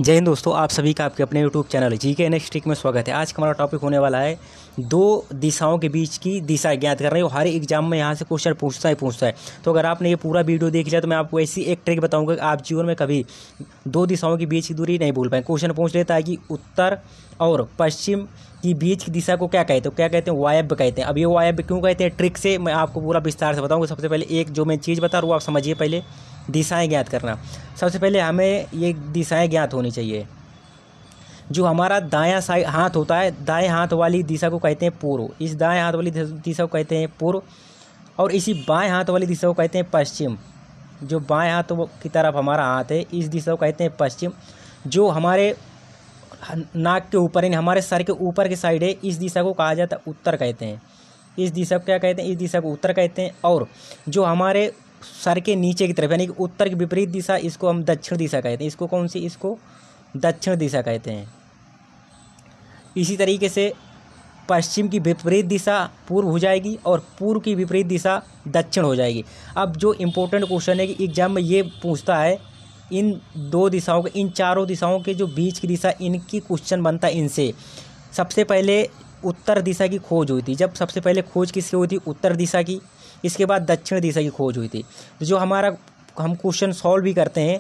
जय हिंद दोस्तों, आप सभी का आपके अपने YouTube channel GK next trick में स्वागत है। आज का हमारा टॉपिक होने वाला है दो दिशाओं के बीच की दिशा ज्ञात कर रहे हो। हर एग्जाम में यहाँ से क्वेश्चन पूछता है। तो अगर आपने ये पूरा वीडियो देख लिया तो मैं आपको ऐसी एक ट्रिक बताऊंगा कि आप जीवन में कभी दो दिशाओं के बीच की दूरी नहीं भूल पाए। क्वेश्चन पूछ लेता है कि उत्तर और पश्चिम की बीच की दिशा को क्या कहते हैं? क्या कहते हैं? वायव्य कहते हैं। अब ये वायव्य क्यों कहते हैं, ट्रिक से मैं आपको पूरा विस्तार से बताऊँगा। सबसे पहले एक जो मैं चीज़ बता रहा हूँ वो आप समझिए। पहले दिशाएं ज्ञात करना। सबसे पहले हमें ये दिशाएं ज्ञात होनी चाहिए। जो हमारा दायां साइड हाथ होता है, दाएं हाथ वाली दिशा को कहते हैं पूर्व। इस दाएं हाथ वाली दिशा को कहते हैं पूर्व, और इसी बाएं हाथ वाली दिशा को कहते हैं पश्चिम। जो बाएं हाथ की तरफ हमारा हाथ है, इस दिशा को कहते हैं पश्चिम। जो हमारे नाक के ऊपर यानी हमारे सर के ऊपर की साइड है, इस दिशा को कहा जाता है उत्तर कहते हैं। इस दिशा को क्या कहते हैं? इस दिशा को उत्तर कहते हैं। और जो हमारे सर के नीचे की तरफ यानी कि उत्तर की विपरीत दिशा, इसको हम दक्षिण दिशा कहते हैं। इसको कौन सी? इसको दक्षिण दिशा कहते हैं। इसी तरीके से पश्चिम की विपरीत दिशा पूर्व हो जाएगी और पूर्व की विपरीत दिशा दक्षिण हो जाएगी। अब जो इम्पोर्टेंट क्वेश्चन है कि एग्जाम में ये पूछता है इन दो दिशाओं के, इन चारों दिशाओं के जो बीच की दिशा, इनकी क्वेश्चन बनता है इनसे। सबसे पहले उत्तर दिशा की खोज हुई थी। जब सबसे पहले खोज किसकी हुई थी? उत्तर दिशा की। इसके बाद दक्षिण दिशा की खोज हुई थी। तो जो हम क्वेश्चन सॉल्व भी करते हैं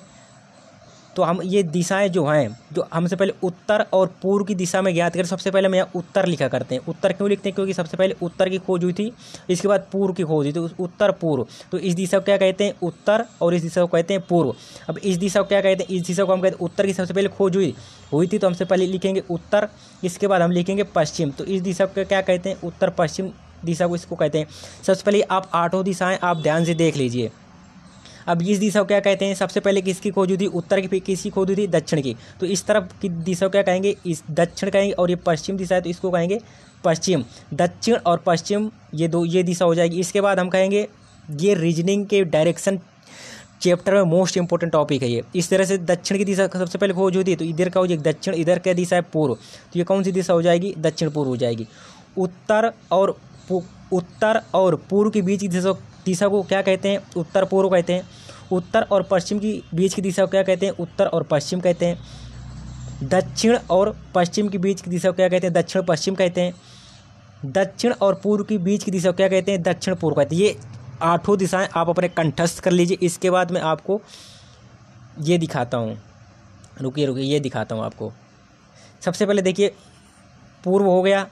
तो हम ये दिशाएं जो हैं, जो हमसे पहले उत्तर और पूर्व की दिशा में ज्ञात करें। सबसे पहले हम यहाँ उत्तर लिखा करते हैं। उत्तर क्यों लिखते हैं? क्योंकि सबसे पहले उत्तर की खोज हुई थी, इसके बाद पूर्व की खोज हुई थी। उत्तर पूर्व, तो इस दिशा को क्या कहते हैं? उत्तर, और इस दिशा को कहते हैं पूर्व। अब इस दिशा को क्या कहते हैं? इस दिशा को हम कहते हैं उत्तर की सबसे पहले खोज हुई थी, तो हमसे पहले लिखेंगे उत्तर, इसके बाद हम लिखेंगे पश्चिम। तो इस दिशा को क्या कहते हैं? उत्तर पश्चिम दिशा को इसको कहते हैं। सबसे पहले आप आठों दिशाएं आप ध्यान से देख लीजिए। अब इस दिशा को क्या कहते हैं? सबसे पहले किसकी खोज हुई थी? उत्तर की। किसकी खोज हुई थी? दक्षिण की। तो इस तरफ की दिशा को क्या कहेंगे? इस दक्षिण कहेंगे। और ये पश्चिम दिशा है तो इसको कहेंगे पश्चिम। दक्षिण और पश्चिम ये दिशा हो जाएगी। इसके बाद हम कहेंगे, ये रीजनिंग के डायरेक्शन चैप्टर में मोस्ट इंपॉर्टेंट टॉपिक है ये। इस तरह से दक्षिण की दिशा सबसे पहले खोज होती है, तो इधर का हो जाएगी दक्षिण, इधर क्या दिशा है? पूर्व। तो ये कौन सी दिशा हो जाएगी? दक्षिण पूर्व हो जाएगी। उत्तर और पूर्व के बीच की दिशा को क्या कहते हैं? उत्तर पूर्व कहते हैं। उत्तर और पश्चिम की बीच की दिशा को क्या कहते हैं? उत्तर और पश्चिम कहते हैं। दक्षिण और पश्चिम के बीच की दिशा को क्या कहते हैं? दक्षिण पश्चिम कहते हैं। दक्षिण और पूर्व के बीच की दिशा को क्या कहते हैं? दक्षिण पूर्व कहते हैं। ये आठों दिशाएं आप अपने कंठस्थ कर लीजिए। इसके बाद मैं आपको ये दिखाता हूँ। रुकिए ये दिखाता हूँ आपको। सबसे पहले देखिए, पूर्व हो गया।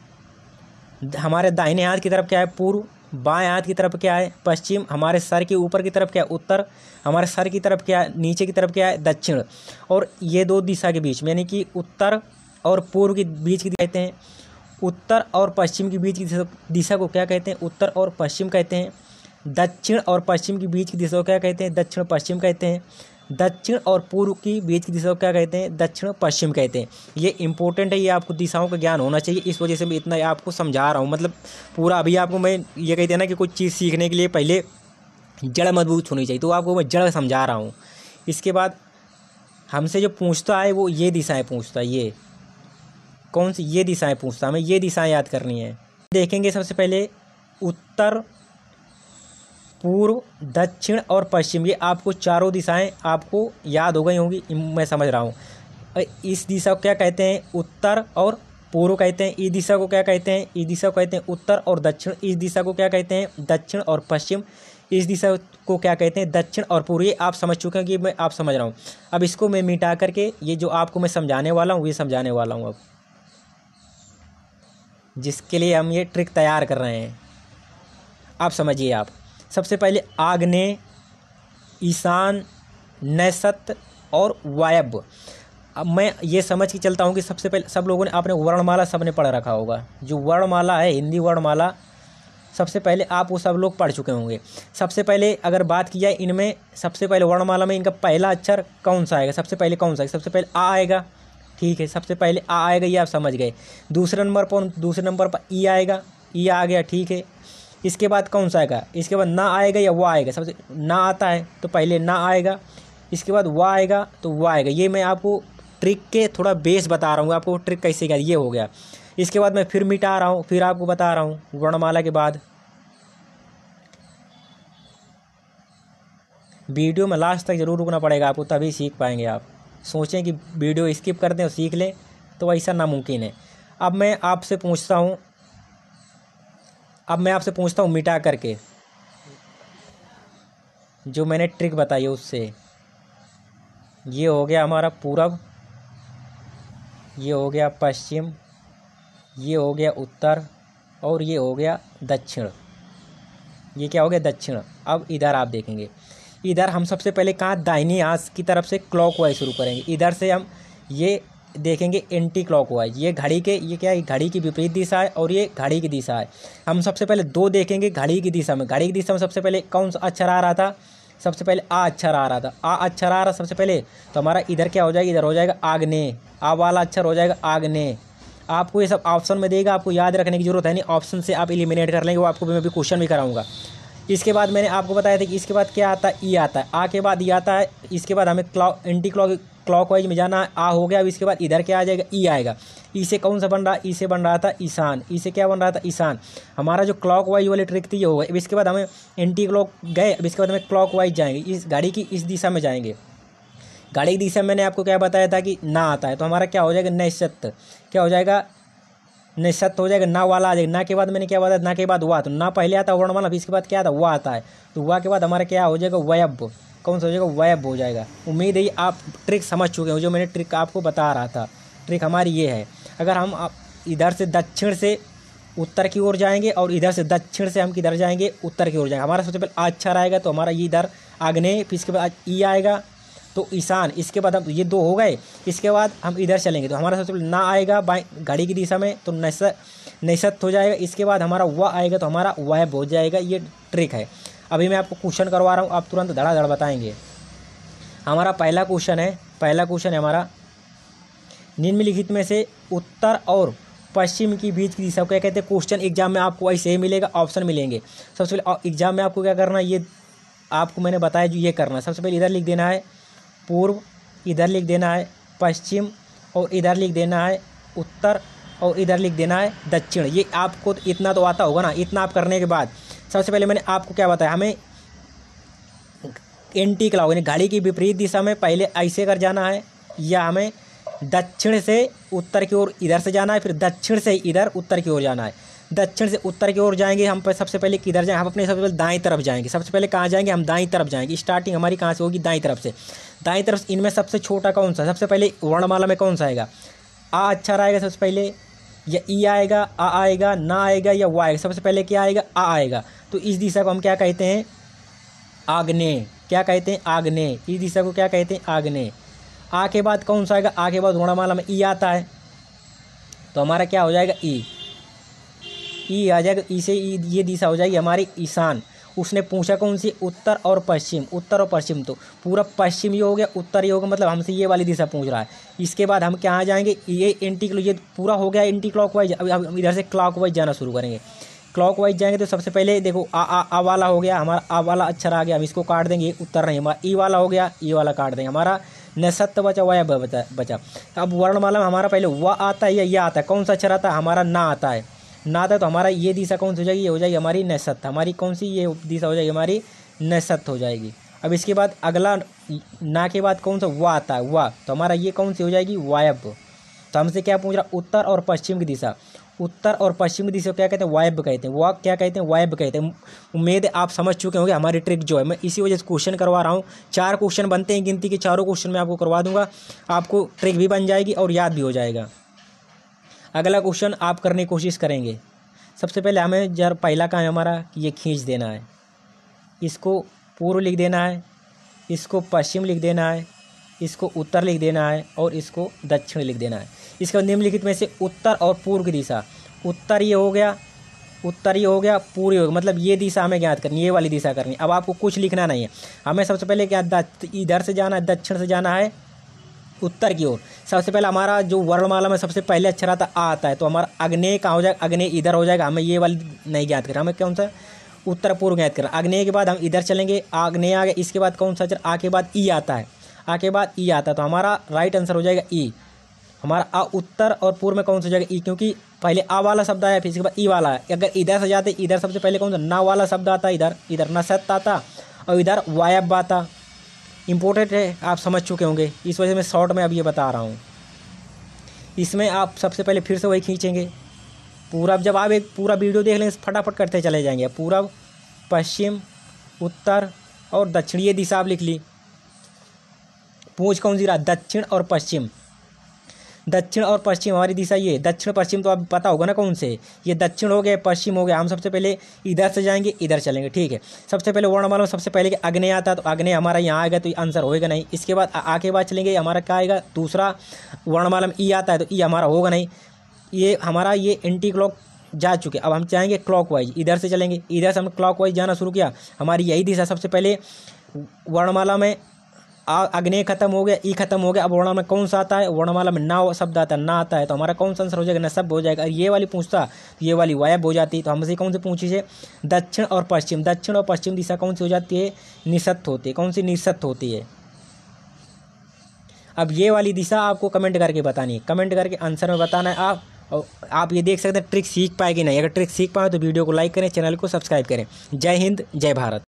हमारे दाहिने हाथ की तरफ क्या है? पूर्व। बाएं हाथ की तरफ क्या है? पश्चिम। हमारे सर के ऊपर की तरफ क्या है? उत्तर। हमारे सर की तरफ क्या है? नीचे की तरफ क्या है? दक्षिण। और ये दो दिशा के बीच में यानी कि उत्तर और पूर्व के बीच की कहते हैं। उत्तर और पश्चिम के बीच की दिशा को क्या कहते हैं? उत्तर और पश्चिम कहते हैं। दक्षिण और पश्चिम के बीच की दिशा को क्या कहते हैं? दक्षिण पश्चिम कहते हैं। दक्षिण और पूर्व की बीच की दिशा को क्या कहते हैं? दक्षिण पश्चिम कहते हैं। ये इंपॉर्टेंट है, ये आपको दिशाओं का ज्ञान होना चाहिए। इस वजह से मैं इतना आपको समझा रहा हूँ। मतलब पूरा अभी आपको मैं ये कहते हैं ना कि कोई चीज़ सीखने के लिए पहले जड़ मजबूत होनी चाहिए, तो आपको मैं जड़ समझा रहा हूँ। इसके बाद हमसे जो पूछता है वो ये दिशाएँ पूछता है। ये कौन सी? ये दिशाएँ पूछता है। हमें ये दिशाएँ याद करनी है। देखेंगे सबसे पहले उत्तर, पूर्व, दक्षिण और पश्चिम। ये आपको चारों दिशाएं आपको याद हो गई होंगी, मैं समझ रहा हूँ। इस दिशा को क्या कहते हैं? उत्तर और पूर्व कहते हैं। इस दिशा को क्या कहते हैं? इस दिशा को कहते हैं उत्तर और दक्षिण। इस दिशा को क्या कहते हैं? दक्षिण और पश्चिम। इस दिशा को क्या कहते हैं? दक्षिण और पूर्व। ये आप समझ चुके हैं कि मैं आप समझ रहा हूँ। अब इसको मैं मिटा करके ये जो आपको मैं समझाने वाला हूँ ये समझाने वाला हूँ अब, जिसके लिए हम ये ट्रिक तैयार कर रहे हैं। आप समझिए। आप सबसे पहले आग्नेय, ईशान, नैऋत्य और वायव्य। अब मैं ये समझ के चलता हूँ कि सबसे पहले सब लोगों ने आपने वर्णमाला सबने पढ़ रखा होगा। जो वर्णमाला है, हिंदी वर्णमाला, सबसे पहले आप वो सब लोग पढ़ चुके होंगे। सबसे पहले अगर बात की जाए इनमें, सबसे पहले वर्णमाला में इनका पहला अक्षर कौन सा आएगा? सबसे पहले कौन सा आएगा? सबसे पहले आ आएगा। ठीक है, सबसे पहले आ आएगा, ये आप समझ गए। दूसरे नंबर पर ई आएगा। ई आ गया, ठीक है। इसके बाद कौन सा आएगा? इसके बाद ना आएगा या वो आएगा? सबसे ना आता है तो पहले ना आएगा, इसके बाद वाह आएगा तो वाह आएगा। ये मैं आपको ट्रिक के थोड़ा बेस बता रहा हूँ, आपको ट्रिक कैसे क्या, ये हो गया। इसके बाद मैं फिर मिटा रहा हूँ, फिर आपको बता रहा हूँ वर्णमाला के बाद। वीडियो में लास्ट तक जरूर रुकना पड़ेगा आपको, तभी सीख पाएंगे आप। सोचें कि वीडियो स्किप कर दें और सीख लें, तो ऐसा नामुमकिन है। अब मैं आपसे पूछता हूँ मिटा करके, जो मैंने ट्रिक बताई है उससे। ये हो गया हमारा पूरब, ये हो गया पश्चिम, ये हो गया उत्तर, और ये हो गया दक्षिण। ये क्या हो गया? दक्षिण। अब इधर आप देखेंगे, इधर हम सबसे पहले कहाँ, दाहिनी हाथ की तरफ से क्लॉकवाइज शुरू करेंगे। इधर से हम ये देखेंगे एंटी क्लॉकवाइज। ये घड़ी के, ये क्या है, घड़ी की विपरीत दिशा है और ये घड़ी की दिशा है। हम सबसे पहले 2 देखेंगे घड़ी की दिशा में। घड़ी की दिशा में सबसे पहले कौन सा अक्षर आ रहा था? सबसे पहले आ अक्षर आ रहा था। आ अक्षर आ रहा सबसे पहले, तो हमारा इधर क्या हो जाएगा? इधर हो जाएगा आग्नेय। आ वाला अक्षर हो जाएगा आग्नेय। आपको ये सब ऑप्शन में देगा, आपको याद रखने की जरूरत है नहीं, ऑप्शन से आप एलिमिनेट कर लेंगे। वो आपको मैं भी क्वेश्चन भी कराऊंगा। इसके बाद मैंने आपको बताया था कि इसके बाद क्या आता है? ई आता है। आ के बाद ई आता है। इसके बाद हमें एंटी क्लॉकवाइज में जाना है। आ हो गया। अब इसके बाद इधर क्या आ जाएगा? ई आएगा। ई से कौन सा बन रहा? ई से बन रहा था ईशान। ई से क्या बन रहा था? ईशान। हमारा जो क्लॉकवाइज वाली ट्रिक थी ये हो गई। अब इसके बाद हमें एंटी क्लॉक गए। अब इसके बाद हमें क्लॉकवाइज जाएंगे, इस गाड़ी की इस दिशा में जाएंगे। गाड़ी की दिशा में मैंने आपको क्या बताया था कि ना आता है, तो हमारा क्या हो जाएगा? नैशत। क्या हो जाएगा? नैशत हो जाएगा। ना वाला आ जाएगा। ना के बाद मैंने क्या बताया? ना के बाद वाह, तो ना पहले आता है वर्णमाला, फिर इसके बाद क्या आता है? वाह आता है। तो वाह के बाद हमारा क्या हो जाएगा? वयब। कौन सा हो जाएगा? वयब हो जाएगा। उम्मीद है आप ट्रिक समझ चुके हो, जो मैंने ट्रिक आपको बता रहा था। ट्रिक हमारी ये है, अगर हम इधर से दक्षिण से उत्तर की ओर जाएंगे और इधर से दक्षिण से हम किधर जाएंगे? उत्तर की ओर जाएंगे। हमारा सबसे पहले अच्छा रहेगा, तो हमारा ये इधर आग्नेय, फिर इसके बाद ई आएगा तो ईशान। इसके बाद हम ये 2 हो गए। इसके बाद हम इधर चलेंगे, तो हमारा सबसे पहले ना आएगा बाएं घड़ी की दिशा में, तो नैसत हो जाएगा। इसके बाद हमारा व आएगा, तो हमारा वैब हो जाएगा। ये ट्रिक है। अभी मैं आपको क्वेश्चन करवा रहा हूँ, आप तुरंत धड़ाधड़ बताएंगे। हमारा पहला क्वेश्चन है हमारा, निम्नलिखित में से उत्तर और पश्चिम की बीच की दिशा को क्या कहते हैं? क्वेश्चन एग्जाम में आपको ऐसे ही मिलेगा, ऑप्शन मिलेंगे। सबसे पहले एग्जाम में आपको क्या करना है, ये आपको मैंने बताया जो ये करना है। सबसे पहले इधर लिख देना है पूर्व, इधर लिख देना है पश्चिम, और इधर लिख देना है उत्तर, और इधर लिख देना है दक्षिण। ये आपको इतना तो आता होगा ना। इतना आप करने के बाद सबसे पहले मैंने आपको क्या बताया, हमें एंटी क्लॉक यानी घड़ी की विपरीत दिशा में पहले ऐसे कर जाना है, या हमें दक्षिण से उत्तर की ओर इधर से जाना है, फिर दक्षिण से इधर उत्तर की ओर जाना है। दक्षिण से उत्तर की ओर जाएंगे हम, सबसे पहले किधर जाएंगे? हम अपने सबसे पहले दाईं तरफ जाएंगे। सबसे पहले कहाँ जाएंगे? हम दाईं तरफ जाएंगे। स्टार्टिंग हमारी कहाँ से होगी? दाईं तरफ से। दाईं तरफ इनमें सबसे छोटा कौन सा? सबसे पहले वर्णमाला में कौन सा आएगा? आ अक्षर आएगा सबसे पहले, या ई आएगा, आ आएगा, ना आएगा, या वाई आएगा? सबसे पहले क्या आएगा? आ आएगा। तो इस दिशा को हम क्या कहते हैं? आग्नेय। क्या कहते हैं? आग्नेय। इस दिशा को क्या कहते हैं? आग्नेय। आ के बाद कौन सा आएगा? आ के बाद वर्णमाला में ई आता है, तो हमारा क्या हो जाएगा? ई। ई आ जाएगा। ई से ये दिशा हो जाएगी हमारी ईशान। उसने पूछा कौन सी? उत्तर और पश्चिम। उत्तर और पश्चिम, तो पूरा पश्चिम ये हो गया, उत्तर ये हो गया, मतलब हमसे ये वाली दिशा पूछ रहा है। इसके बाद हम कहाँ जाएंगे? ये ये पूरा हो गया एंटी क्लॉकवाइज। अभी हम इधर से क्लॉकवाइज जाना शुरू करेंगे। क्लॉकवाइज जाएंगे तो सबसे पहले देखो आ वाला हो गया हमारा, आ वाला अक्षर आ गया, हम इसको काट देंगे, उत्तर नहीं हमारा। ई वाला हो गया, ई वाला काट देंगे, हमारा नसत बचा, वह बचा। अब वर्णमाला में हमारा पहले व आता है या यह आता है? कौन सा अक्षर आता है? हमारा ना आता है। ना आता है, तो हमारा ये दिशा कौन सी हो जाएगी? ये हो जाएगी हमारी नसत। हमारी कौन सी ये दिशा हो जाएगी? हमारी नसत हो जाएगी। अब इसके बाद अगला ना के बाद कौन सा? व आता है, व, तो हमारा ये कौन सी हो जाएगी? वायब। तो हमसे क्या पूछ रहा? उत्तर और पश्चिम की दिशा। उत्तर और पश्चिम की दिशा क्या कहते हैं? वायब कहते हैं। वह क्या कहते हैं? वायब कहते हैं। उम्मीद है आप समझ चुके होंगे हमारी ट्रिक जो है। मैं इसी वजह से क्वेश्चन करवा रहा हूँ। 4 क्वेश्चन बनते हैं गिनती के, चारों क्वेश्चन मैं आपको करवा दूंगा। आपको ट्रिक भी बन जाएगी और याद भी हो जाएगा। अगला क्वेश्चन आप करने की कोशिश करेंगे। सबसे पहले हमें जरा पहला काम है हमारा, ये खींच देना है। इसको पूर्व लिख देना है, इसको पश्चिम लिख देना है, इसको उत्तर लिख देना है, और इसको दक्षिण लिख देना है। इसका निम्नलिखित में से उत्तर और पूर्व की दिशा। उत्तर ये हो गया, उत्तर ये हो गया, पूर्व हो गया, मतलब ये दिशा हमें ज्ञात करनी है, ये वाली दिशा करनी है। अब आपको कुछ लिखना नहीं है, हमें सबसे पहले क्या इधर से जाना है, दक्षिण से जाना है उत्तर की ओर। सबसे पहले हमारा जो वर्णमाला में सबसे पहले अक्षर आता आता है, तो हमारा अग्नेय कहाँ हो जाएगा? अग्नेय इधर हो जाएगा। हमें ये वाली नहीं ज्ञात करना, हमें कौन सा? उत्तर पूर्व ज्ञात करना। अग्नेय के बाद हम इधर चलेंगे, आग्नेय आ गया। इसके बाद कौन सा अक्षर? आ के बाद ई आता है, आ के बाद ई आता है, तो हमारा राइट आंसर हो जाएगा ई। हमारा आ उत्तर और पूर्व में कौन सा हो जाएगा? ई, क्योंकि पहले आ वाला शब्द आया, फिर इसके बाद ई वाला है। अगर इधर से जाते, इधर सबसे पहले कौन सा? ना वाला शब्द आता, इधर नसत आता, और इधर वायब आता। इम्पोर्टेंट है, आप समझ चुके होंगे, इस वजह से मैं शॉर्ट में अब ये बता रहा हूँ। इसमें आप सबसे पहले फिर से वही खींचेंगे पूरब। जब आप एक पूरा वीडियो देख लेंगे फटाफट करते चले जाएंगे। पूरब, पश्चिम, उत्तर और दक्षिण, ये दिशा आप लिख ली। पूंछ कौन सी रहा? दक्षिण और पश्चिम। दक्षिण और पश्चिम हमारी दिशा ये। दक्षिण पश्चिम तो आप पता होगा ना कौन से। ये दक्षिण हो गया, पश्चिम हो गया। हम सबसे पहले इधर से जाएंगे, इधर चलेंगे, ठीक है। सबसे पहले वर्णमाला में सबसे पहले कि अग्नेय आता है, तो अग्नेय हमारा यहाँ आएगा, तो ये आंसर होएगा नहीं। इसके बाद आगे बाद चलेंगे, हमारा क्या आएगा? दूसरा वर्णमाला में ई आता है, तो ई हमारा होगा नहीं। ये हमारा ये एंटी क्लॉक जा चुके। अब हम चाहेंगे क्लॉकवाइज, इधर से चलेंगे। इधर से हमने क्लॉकवाइज जाना शुरू किया, हमारी यही दिशा। सबसे पहले वर्णमाला में अग्नेय खत्म हो गया, ई खत्म हो गया। अब वर्णमाला में कौन सा आता है? वर्णमाला में ना शब्द आता है, ना आता है, तो हमारा कौन सा आंसर हो जाएगा? न शब्द हो जाएगा। ये वाली पूछता तो ये वाली वायब हो जाती। तो हमसे कौन सी पूछी है? दक्षिण और पश्चिम। दक्षिण और पश्चिम दिशा कौन सी हो जाती है? निषत्त होती है। कौन सी? निषत्त होती है। अब ये वाली दिशा आपको कमेंट करके बतानी है, कमेंट करके आंसर में बताना है। आप ये देख सकते हैं ट्रिक सीख पाए कि नहीं। अगर ट्रिक सीख पाए तो वीडियो को लाइक करें, चैनल को सब्सक्राइब करें। जय हिंद, जय भारत।